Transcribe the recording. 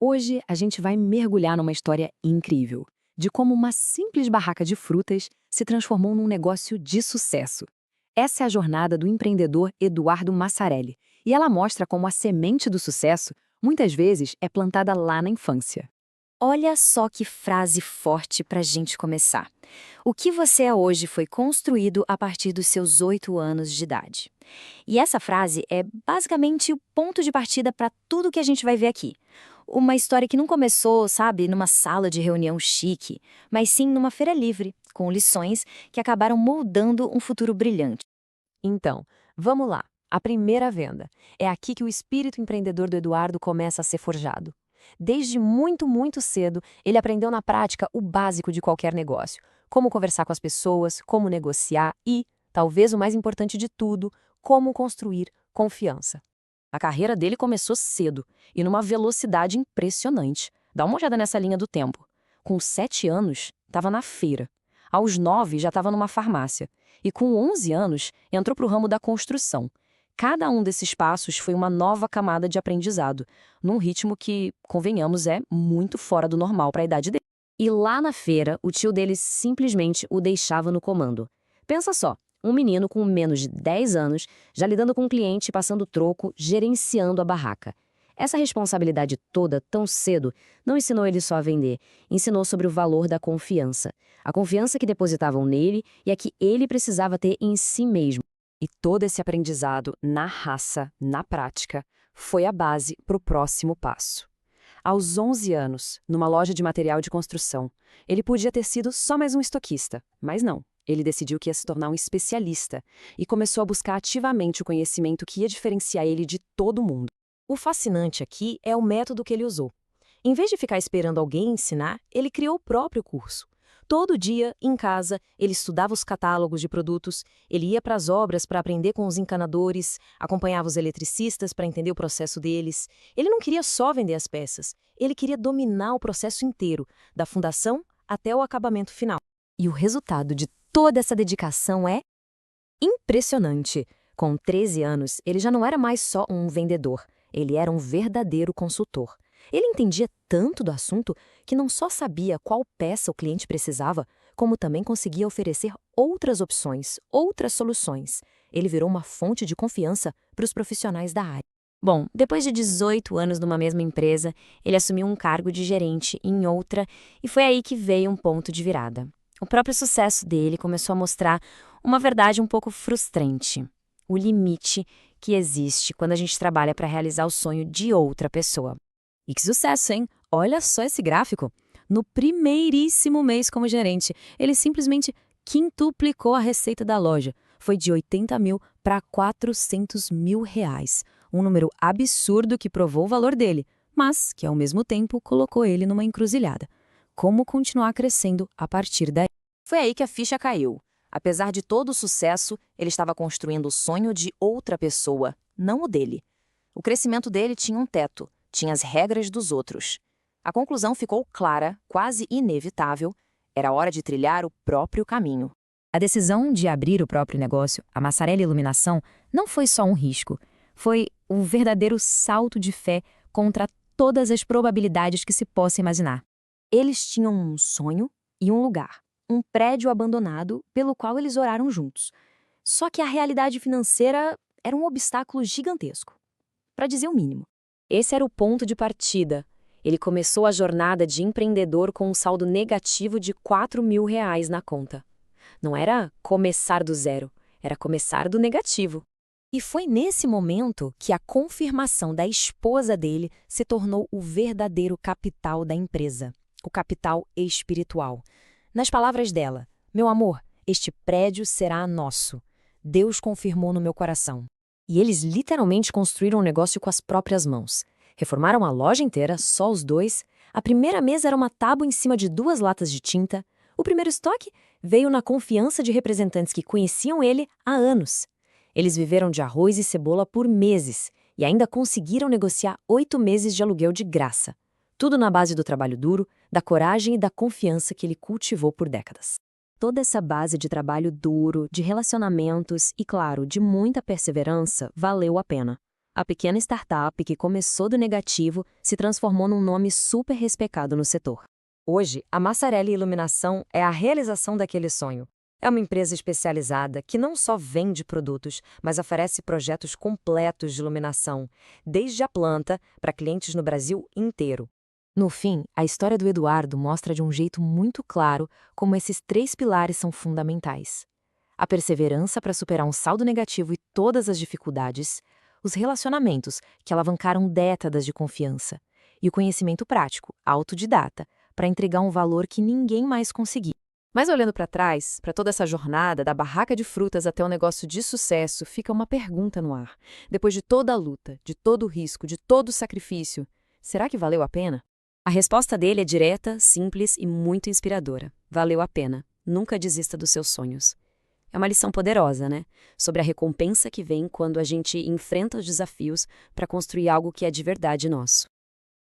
Hoje a gente vai mergulhar numa história incrível de como uma simples barraca de frutas se transformou num negócio de sucesso. Essa é a jornada do empreendedor Eduardo Massarelli, e ela mostra como a semente do sucesso muitas vezes é plantada lá na infância. Olha só que frase forte para a gente começar. O que você é hoje foi construído a partir dos seus 8 anos de idade. E essa frase é basicamente o ponto de partida para tudo que a gente vai ver aqui. Uma história que não começou, sabe, numa sala de reunião chique, mas sim numa feira livre, com lições que acabaram moldando um futuro brilhante. Então, vamos lá. A primeira venda. É aqui que o espírito empreendedor do Eduardo começa a ser forjado. Desde muito, muito cedo, ele aprendeu na prática o básico de qualquer negócio: como conversar com as pessoas, como negociar e, talvez o mais importante de tudo, como construir confiança. A carreira dele começou cedo e numa velocidade impressionante. Dá uma olhada nessa linha do tempo. Com 7 anos, estava na feira. Aos 9, já estava numa farmácia. E com 11 anos, entrou para o ramo da construção. Cada um desses passos foi uma nova camada de aprendizado, num ritmo que, convenhamos, é muito fora do normal para a idade dele. E lá na feira, o tio dele simplesmente o deixava no comando. Pensa só, um menino com menos de 10 anos, já lidando com o cliente, passando troco, gerenciando a barraca. Essa responsabilidade toda, tão cedo, não ensinou ele só a vender, ensinou sobre o valor da confiança. A confiança que depositavam nele e a que ele precisava ter em si mesmo. E todo esse aprendizado, na raça, na prática, foi a base para o próximo passo. Aos 11 anos, numa loja de material de construção, ele podia ter sido só mais um estoquista, mas não. Ele decidiu que ia se tornar um especialista e começou a buscar ativamente o conhecimento que ia diferenciar ele de todo mundo. O fascinante aqui é o método que ele usou. Em vez de ficar esperando alguém ensinar, ele criou o próprio curso. Todo dia, em casa, ele estudava os catálogos de produtos, ele ia para as obras para aprender com os encanadores, acompanhava os eletricistas para entender o processo deles. Ele não queria só vender as peças, ele queria dominar o processo inteiro, da fundação até o acabamento final. E o resultado de toda essa dedicação é impressionante. Com 13 anos, ele já não era mais só um vendedor, ele era um verdadeiro consultor. Ele entendia tanto do assunto que não só sabia qual peça o cliente precisava, como também conseguia oferecer outras opções, outras soluções. Ele virou uma fonte de confiança para os profissionais da área. Bom, depois de 18 anos numa mesma empresa, ele assumiu um cargo de gerente em outra e foi aí que veio um ponto de virada. O próprio sucesso dele começou a mostrar uma verdade um pouco frustrante: o limite que existe quando a gente trabalha para realizar o sonho de outra pessoa. E que sucesso, hein? Olha só esse gráfico. No primeiríssimo mês como gerente, ele simplesmente quintuplicou a receita da loja. Foi de 80 mil para 400 mil reais. Um número absurdo que provou o valor dele, mas que ao mesmo tempo colocou ele numa encruzilhada. Como continuar crescendo a partir daí? Foi aí que a ficha caiu. Apesar de todo o sucesso, ele estava construindo o sonho de outra pessoa, não o dele. O crescimento dele tinha um teto, tinha as regras dos outros. A conclusão ficou clara, quase inevitável: era hora de trilhar o próprio caminho. A decisão de abrir o próprio negócio, a Massarelli Iluminação, não foi só um risco. Foi um verdadeiro salto de fé contra todas as probabilidades que se possa imaginar. Eles tinham um sonho e um lugar, um prédio abandonado pelo qual eles oraram juntos. Só que a realidade financeira era um obstáculo gigantesco, para dizer o mínimo. Esse era o ponto de partida. Ele começou a jornada de empreendedor com um saldo negativo de 4 mil reais na conta. Não era começar do zero, era começar do negativo. E foi nesse momento que a confirmação da esposa dele se tornou o verdadeiro capital da empresa, o capital espiritual. Nas palavras dela: "Meu amor, este prédio será nosso. Deus confirmou no meu coração." E eles literalmente construíram um negócio com as próprias mãos. Reformaram a loja inteira, só os dois. A primeira mesa era uma tábua em cima de 2 latas de tinta. O primeiro estoque veio na confiança de representantes que conheciam ele há anos. Eles viveram de arroz e cebola por meses e ainda conseguiram negociar 8 meses de aluguel de graça. Tudo na base do trabalho duro, da coragem e da confiança que ele cultivou por décadas. Toda essa base de trabalho duro, de relacionamentos e, claro, de muita perseverança, valeu a pena. A pequena startup que começou do negativo se transformou num nome super respeitado no setor. Hoje, a Massarelli Iluminação é a realização daquele sonho. É uma empresa especializada que não só vende produtos, mas oferece projetos completos de iluminação, desde a planta para clientes no Brasil inteiro. No fim, a história do Eduardo mostra de um jeito muito claro como esses 3 pilares são fundamentais: a perseverança para superar um saldo negativo e todas as dificuldades, os relacionamentos que alavancaram décadas de confiança, e o conhecimento prático, autodidata, para entregar um valor que ninguém mais conseguia. Mas olhando para trás, para toda essa jornada, da barraca de frutas até um negócio de sucesso, fica uma pergunta no ar. Depois de toda a luta, de todo o risco, de todo o sacrifício, será que valeu a pena? A resposta dele é direta, simples e muito inspiradora. Valeu a pena. Nunca desista dos seus sonhos. É uma lição poderosa, né? Sobre a recompensa que vem quando a gente enfrenta os desafios para construir algo que é de verdade nosso.